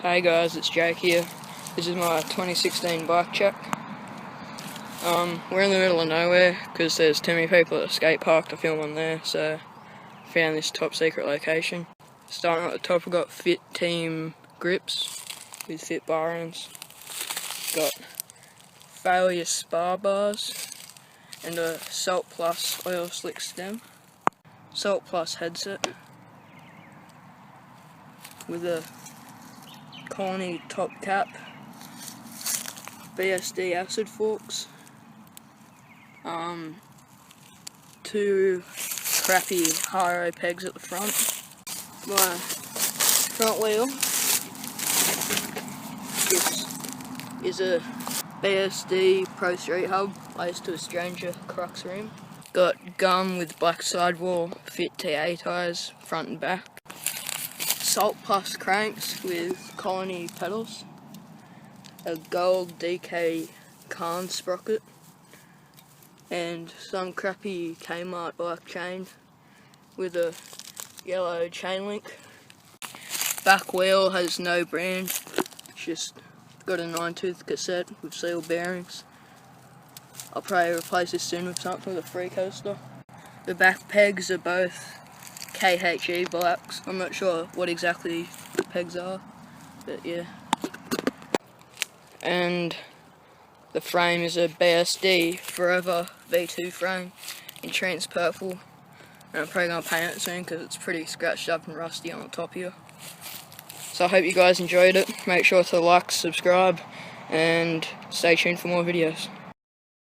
Hey guys, it's Jake here. This is my 2016 bike check. We're in the middle of nowhere because there's too many people at the skate park to film on there, so found this top secret location. Starting at the top, we've got Fit Team grips with Fit bar ends. Got Failure spar bars and a Salt Plus oil slick stem. Salt Plus headset with a Colony top cap, BSD acid forks, two crappy Haro pegs at the front. My front wheel is a BSD Pro Street Hub laced to a Stranger Crux rim. Got gum with black sidewall Fit TA tyres front and back. Salt Plus cranks with Colony pedals, a gold DK Khan sprocket, and some crappy Kmart black chain with a yellow chain link. Back wheel has no brand, it's just got a 9-tooth cassette with sealed bearings. I'll probably replace this soon with something with a free coaster. The back pegs are both KHE blacks. I'm not sure what exactly the pegs are, but yeah. And the frame is a BSD Forever V2 frame in trans purple, and I'm probably going to paint it soon because it's pretty scratched up and rusty on the top here. So I hope you guys enjoyed it. Make sure to like, subscribe, and stay tuned for more videos.